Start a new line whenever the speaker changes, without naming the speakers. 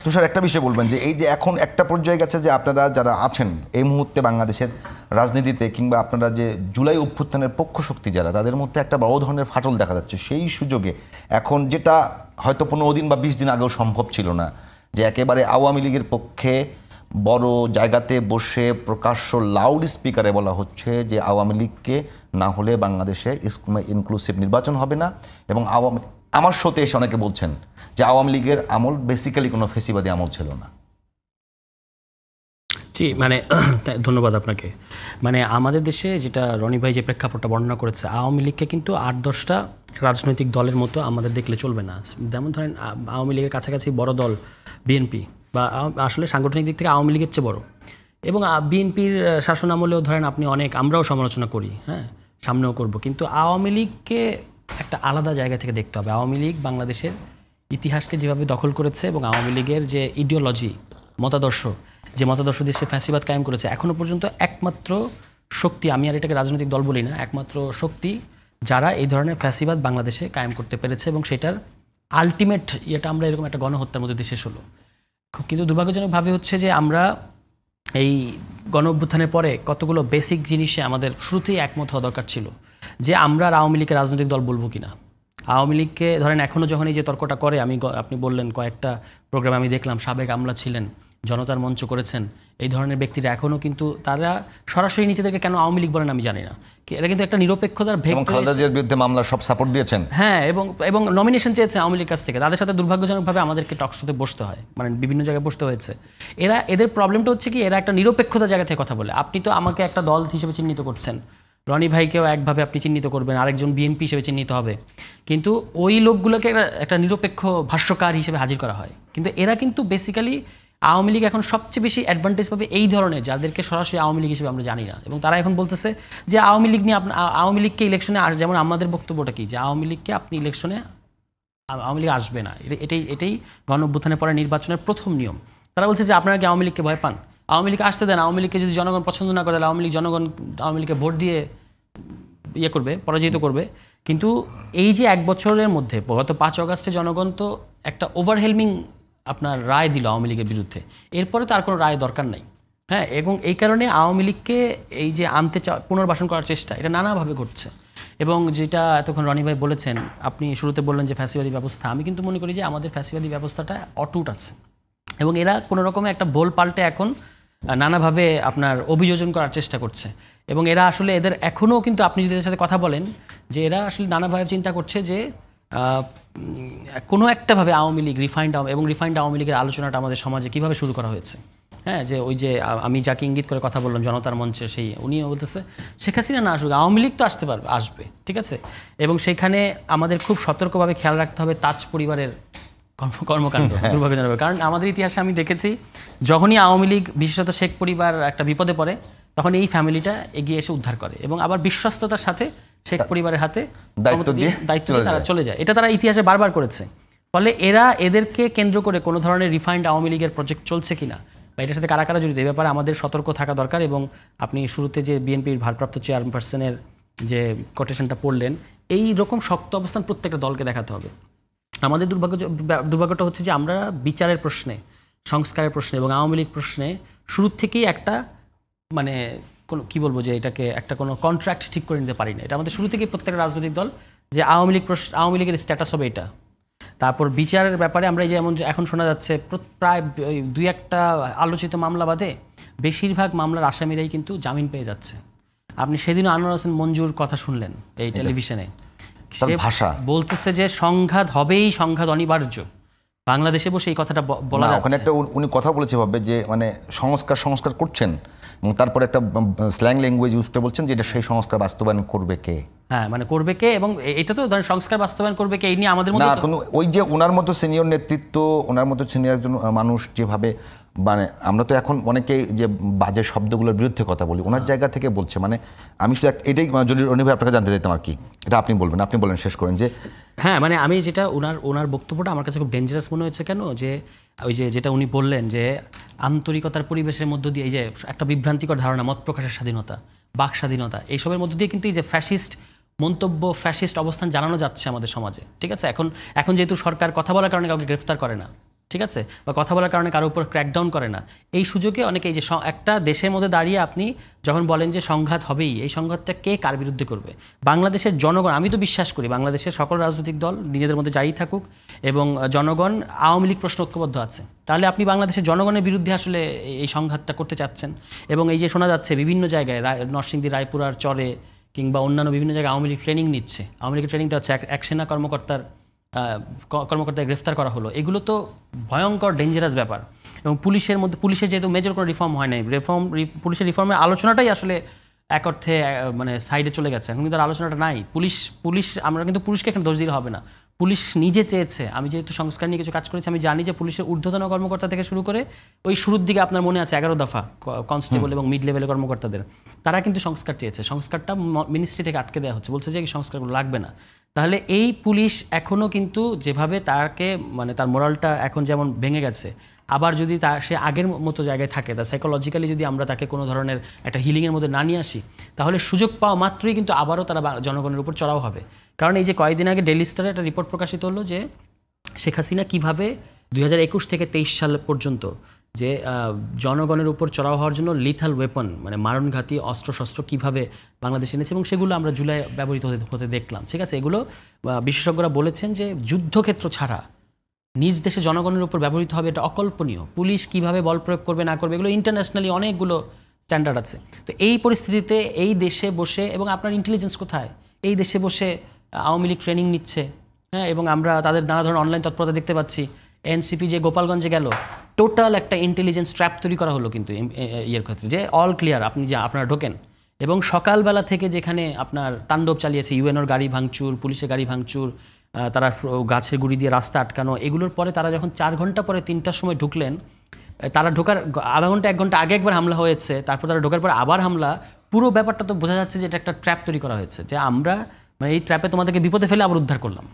তুষার, একটা বিষয় বলবেন যে এই যে এখন একটা পর্যায়ে গেছে যে আপনারা যারা আছেন এই মুহূর্তে বাংলাদেশের রাজনীতিতে, কিংবা আপনারা যে জুলাই অভ্যুত্থানের পক্ষ শক্তি যারা, তাদের মধ্যে একটা বড় ধরনের ফাটল দেখা যাচ্ছে। সেই সুযোগে এখন যেটা হয়তো 15 দিন বা 20 দিন আগেও সম্ভব ছিল না, যে একেবারে আওয়ামী লীগের পক্ষে বড় জায়গাতে বসে প্রকাশ্য লাউড স্পিকারে বলা হচ্ছে যে আওয়ামী লীগকে না হলে বাংলাদেশে ইনক্লুসিভ নির্বাচন হবে না। এবং আমার শোতে এসে অনেকে বলছেন যে আওয়ামী লীগের আমল বেসিক্যালি কোনো ফেসিবাদী আমল ছিল না।
জি, মানে ধন্যবাদ আপনাকে। মানে আমাদের দেশে যেটা রনি ভাই যে প্রেক্ষাপটটা বর্ণনা করেছে, আওয়ামী লীগকে কিন্তু 8-10টা রাজনৈতিক দলের মতো আমাদের দেখলে চলবে না। যেমন ধরেন আওয়ামী লীগের কাছাকাছি বড় দল বিএনপি, বা আসলে সাংগঠনিক দিক থেকে আওয়ামী লীগের চেয়ে বড়। এবং বিএনপির শাসন আমলেও ধরেন আপনি অনেক, আমরাও সমালোচনা করি, হ্যাঁ, সামনেও করব, কিন্তু আওয়ামী লীগকে একটা আলাদা জায়গা থেকে দেখতে হবে। আওয়ামী লীগ বাংলাদেশের ইতিহাসকে যেভাবে দখল করেছে, এবং আওয়ামী লীগের যে ইডিওলজি, মতাদর্শ, যে মতাদর্শ দিয়ে সে ফ্যাসিবাদ কায়েম করেছে, এখনও পর্যন্ত একমাত্র শক্তি, আমি আর এটাকে রাজনৈতিক দল বলি না, একমাত্র শক্তি যারা এই ধরনের ফ্যাসিবাদ বাংলাদেশে কায়েম করতে পেরেছে, এবং সেটার আলটিমেট ইয়েটা আমরা এরকম একটা গণহত্যার মধ্যে দিয়ে শেষ হলো। কিন্তু দুর্ভাগ্যজনকভাবে হচ্ছে যে আমরা এই গণ অভ্যুত্থানের পরে কতগুলো বেসিক জিনিসে আমাদের শুরুতেই একমত হওয়া দরকার ছিল, যে আমরা আর আওয়ামী লীগকে রাজনৈতিক দল বলবো কিনা। আওয়ামী লীগকে ধরেন এখনও যখন এই যে তর্কটা করে, আপনি বললেন কয়েকটা প্রোগ্রামে আমি দেখলাম সাবেক আমলা ছিলেন, জনতার মঞ্চ করেছেন, এই ধরনের ব্যক্তিরা এখনও কিন্তু তারা সরাসরি নিজেদেরকে কেন আওয়ামী লীগ বলেন আমি জানি না, এরা কিন্তু একটা নিরপেক্ষতার
খালেদা জিয়ার বিরুদ্ধে মামলা সব সাপোর্ট দিয়েছেন,
হ্যাঁ, এবং নমিনেশন চেয়েছেন আওয়ামী লীগ কাছ থেকে। তাদের সাথে দুর্ভাগ্যজনকভাবে আমাদেরকে টকশোতে বসতে হয়, মানে বিভিন্ন জায়গায় বসতে হয়েছে। এদের প্রবলেমটা হচ্ছে কি, এরা একটা নিরপেক্ষতা জায়গা থেকে কথা বলে। আপনি তো আমাকে একটা দল হিসেবে চিহ্নিত করছেন, রনি ভাইকেও একভাবে আপনি চিহ্নিত করবেন, আরেকজন বিএনপি হিসেবে চিহ্নিত হবে, কিন্তু ওই লোকগুলোকে একটা নিরপেক্ষ ভাষ্যকার হিসেবে হাজির করা হয়। কিন্তু এরা কিন্তু বেসিক্যালি আওয়ামী লীগ এখন সবচেয়ে বেশি অ্যাডভান্টেজ পাবে এই ধরনের, যাদেরকে সরাসরি আওয়ামী লীগ হিসেবে আমরা জানি না। এবং তারা এখন বলতেছে যে আওয়ামী লীগ নিয়ে আওয়ামী লীগকে ইলেকশনে যেমন আমাদের বক্তব্যটা কি, যে আওয়ামী লীগকে আপনি ইলেকশনে, আওয়ামী লীগ আসবে না, এটাই গণ অভ্যুত্থানের পরে নির্বাচনের প্রথম নিয়ম। তারা বলছে যে আপনারা কি আওয়ামী লীগকে ভয় পান, আওয়ামী লীগ আসতে দেন, আওয়ামী লীগকে যদি জনগণ পছন্দ না করে তাহলে আওয়ামী লীগকে ভোট দিয়ে ইয়ে করবে, পরাজিত করবে। কিন্তু এই যে 1 বছরের মধ্যে গত 5 অগাস্টে জনগণ তো একটা ওভারহেলমিং আপনার রায় দিল আওয়ামী লীগের বিরুদ্ধে, এরপরে তার কোনো রায় দরকার নাই, হ্যাঁ। এবং এই কারণে আওয়ামী লীগকে এই যে পুনর্বাসন করার চেষ্টা, এটা নানাভাবে ঘটছে। এবং যেটা এতক্ষণ রনি ভাই বলেছেন, আপনি শুরুতে বললেন যে ফ্যাসিবাদী ব্যবস্থা, আমি কিন্তু মনে করি যে আমাদের ফ্যাসিবাদী ব্যবস্থাটা অটুট আছে, এবং এরা কোনো রকমে একটা বোল পাল্টে এখন নানাভাবে আপনার অভিযোজন করার চেষ্টা করছে। এবং এরা আসলে এদের এখনও কিন্তু আপনি যদি এদের সাথে কথা বলেন, যে এরা আসলে নানাভাবে চিন্তা করছে যে কোনো একটাভাবে আওয়ামী লীগ রিফাইন্ড আওয়ামী লীগের আলোচনাটা আমাদের সমাজে কীভাবে শুরু করা হয়েছে, হ্যাঁ। যে ওই যে আমি যাকে ইঙ্গিত করে কথা বললাম জনতার মঞ্চে, উনিও বলতেছে শেখ হাসিনা না আসুক, আওয়ামী লীগ তো আসবে, ঠিক আছে। এবং সেখানে আমাদের খুব সতর্কভাবে খেয়াল রাখতে হবে তাজ পরিবারের কর্মকাণ্ড, দুর্ভাগ্যজনক। কারণ আমাদের ইতিহাসে আমি দেখেছি, যখনই আওয়ামী লীগ, বিশেষত শেখ পরিবার একটা বিপদে পড়ে, তখন এই ফ্যামিলিটা এগিয়ে এসে উদ্ধার করে, এবং আবার বিশ্বস্ততার সাথে শেখ পরিবারের হাতে দায়িত্ব দিয়ে তারা চলে যায়। এটা তারা ইতিহাসে বারবার করেছে। ফলে এদেরকে কেন্দ্র করে কোনো ধরনের রিফাইন্ড আওয়ামী লীগের প্রজেক্ট চলছে কিনা, বা এটার সাথে কারা কারা জড়িত, এই ব্যাপারে আমাদের সতর্ক থাকা দরকার। এবং আপনি শুরুতে যে বিএনপির ভারপ্রাপ্ত চেয়ারপারসনের যে কোটেশনটা পড়লেন, এই রকম শক্ত অবস্থান প্রত্যেকটা দলকে দেখাতে হবে। আমাদের দুর্ভাগ্যটা হচ্ছে যে আমরা বিচারের প্রশ্নে, সংস্কারের প্রশ্নে এবং আওয়ামী লীগ প্রশ্নে শুরু থেকেই একটা মানে কোনো কী বলবো, যে এটাকে একটা কোনো কন্ট্রাক্ট ঠিক করে নিতে পারি না। এটা আমাদের শুরু থেকেই প্রত্যেকটা রাজনৈতিক দল, যে আওয়ামী লীগের স্ট্যাটাস হবে এটা। তারপর বিচারের ব্যাপারে আমরা এই যে এখন শোনা যাচ্ছে প্রায় 2-1টা আলোচিত মামলা বাদে বেশিরভাগ মামলার আসামিরাই কিন্তু জামিন পেয়ে যাচ্ছে। আপনি সেদিনও আনোয়ার হোসেন মঞ্জুর কথা শুনলেন এই টেলিভিশনে, ভাষা বলতেছে যে সংঘাত হবেই, সংঘাত অনিবার্য। বাংলাদেশে বসে এই কথাটা বলা যাচ্ছে।
ওখানে একটা উনি কথা বলেছে ভাবে যে মানে সংস্কার করছেন, এবং তারপরে একটা স্ল্যাং ল্যাঙ্গুয়েজ ইউজ করে বলছেন যে এটা সেই সংস্কার বাস্তবায়ন করবে কে,
হ্যাঁ, মানে করবে কে, এবং এটা তো ধরেন সংস্কার বাস্তবায়ন করবে কে, এই নিয়ে আমাদের মধ্যে
না ওই যে ওনার মতো সিনিয়র নেতৃত্ব, ওনার মতো সিনিয়র একজন মানুষ যেভাবে, মানে আমরা তো এখন অনেকেই যে বাজে শব্দগুলোর বিরুদ্ধে কথা বলি, ওনার জায়গা থেকে বলছে। মানে আমি শুধু এটাই যদি অনিভাবে আপনাকে জানতে চাইতাম আর কি, এটা আপনি বলেন শেষ করেন। যে
হ্যাঁ, মানে আমি যেটা ওনার বক্তব্যটা আমার কাছে খুব ডেঞ্জারাস মনে হয়েছে। কেন, যে ওই যেটা উনি বললেন যে আন্তরিকতার পরিবেশের মধ্য দিয়ে এই যে একটা বিভ্রান্তিকর ধারণা, মত প্রকাশের স্বাধীনতা, বাক স্বাধীনতা, এইসবের মধ্য দিয়ে কিন্তু এই যে ফ্যাসিস্ট মন্তব্য, ফ্যাসিস্ট অবস্থান জানানো যাচ্ছে আমাদের সমাজে, ঠিক আছে। এখন যেহেতু সরকার কথা বলার কারণে কাউকে গ্রেফতার করে না, ঠিক আছে, বা কথা বলার কারণে কারোর উপর ক্র্যাকডাউন করে না। এই সুযোগে অনেকে এই যে একটা দেশের মধ্যে দাঁড়িয়ে আপনি যখন বলেন যে সংঘাত হবেই, এই সংঘাতটা কে কার বিরুদ্ধে করবে? বাংলাদেশের জনগণ, আমি তো বিশ্বাস করি বাংলাদেশের সকল রাজনৈতিক দল নিজেদের মধ্যে যাই থাকুক এবং জনগণ আওয়ামী লীগ প্রশ্ন ঐক্যবদ্ধ আছে, তাহলে আপনি বাংলাদেশের জনগণের বিরুদ্ধে আসলে এই সংঘাতটা করতে চাচ্ছেন। এবং এই যে শোনা যাচ্ছে বিভিন্ন জায়গায় নরসিংদী, রায়পুরার চরে কিংবা অন্যান্য বিভিন্ন জায়গায় আওয়ামী লীগ ট্রেনিং নিচ্ছে, আওয়ামী লীগের ট্রেনিংটা হচ্ছে এক সেনা কর্মকর্তাকে গ্রেফতার করা হলো, এগুলো তো ভয়ঙ্কর ডেঞ্জারাস ব্যাপার। এবং পুলিশের যেহেতু মেজর কোনো রিফর্ম হয় নাই, পুলিশের রিফর্মের আলোচনাটাই আসলে এক অর্থে মানে সাইডে চলে গেছে, এখন কিন্তু আর আলোচনাটা নাই। পুলিশ আমরা কিন্তু পুলিশকে এখানে দোষ দিলে হবে না, পুলিশ নিজে চেয়েছে। আমি যেহেতু সংস্কার নিয়ে কিছু কাজ করেছি, আমি জানি যে পুলিশের ঊর্ধ্বতন কর্মকর্তা থেকে শুরু করে ওই শুরুর দিকে আপনার মনে আছে 11 দফা কনস্টেবল এবং মিড লেভেলের কর্মকর্তাদের, তারা কিন্তু সংস্কার চেয়েছে। সংস্কারটা মিনিস্ট্রি থেকে আটকে দেওয়া হচ্ছে, বলছে যে এই সংস্কারগুলো লাগবে না। তাহলে এই পুলিশ এখনও কিন্তু যেভাবে তাকে মানে তার মোরালটা এখন যেমন ভেঙে গেছে, আবার যদি সে আগের মতো জায়গায় থাকে, তা সাইকোলজিক্যালি যদি আমরা তাকে কোনো ধরনের একটা হিলিংয়ের মধ্যে না নিয়ে আসি, তাহলে সুযোগ পাওয়া মাত্রই কিন্তু আবারও তারা জনগণের উপর চড়াও হবে। কারণ এই যে কয়েকদিন আগে ডেইলি স্টারে একটা রিপোর্ট প্রকাশিত হলো যে শেখ হাসিনা কীভাবে 2021 থেকে 23 সাল পর্যন্ত যে জনগণের উপর চড়াও হওয়ার জন্য লিথাল ওয়েপন মানে মারণঘাতী অস্ত্রশস্ত্র কীভাবে বাংলাদেশে এনেছে, এবং সেগুলো আমরা জুলাই ব্যবহৃত হতে দেখলাম। ঠিক আছে, এগুলো বিশেষজ্ঞরা বলেছেন যে যুদ্ধক্ষেত্র ছাড়া নিজ দেশে জনগণের উপর ব্যবহৃত হবে, এটা অকল্পনীয়। পুলিশ কিভাবে বল প্রয়োগ করবে না করবে, এগুলো ইন্টারন্যাশনালি অনেকগুলো স্ট্যান্ডার্ড আছে। তো এই পরিস্থিতিতে এই দেশে বসে, এবং আপনার ইন্টেলিজেন্স কোথায়, এই দেশে বসে আওয়ামী লীগ ট্রেনিং নিচ্ছে, হ্যাঁ, এবং আমরা তাদের নানা ধরনের অনলাইন তৎপরতা দেখতে পাচ্ছি। এনসিপি যে গোপালগঞ্জে গেল, টোটাল একটা ইন্টেলিজেন্স ট্র্যাপ তৈরি করা হলো কিন্তু ইয়ের ক্ষেত্রে, যে অল ক্লিয়ার, আপনি যে আপনারা ঢোকেন। এবং সকালবেলা থেকে যেখানে আপনার তাণ্ডব চালিয়েছে, ইউএনওর গাড়ি ভাঙচুর, পুলিশের গাড়ি ভাঙচুর, তারা গাছের গুঁড়ি দিয়ে রাস্তা আটকানো, এগুলোর পরে তারা যখন 4 ঘন্টা পরে 3টার সময় ঢুকলেন, তারা ঢোকার আধা ঘন্টা 1 ঘন্টা আগে একবার হামলা হয়েছে, তারপর তারা ঢোকার পরে আবার হামলা। পুরো ব্যাপারটা তো বোঝা যাচ্ছে যে এটা একটা ট্র্যাপ তৈরি করা হয়েছে, যে আমরা মানে এই ট্র্যাপে তোমাদেরকে বিপদে ফেলে আবার উদ্ধার করলাম।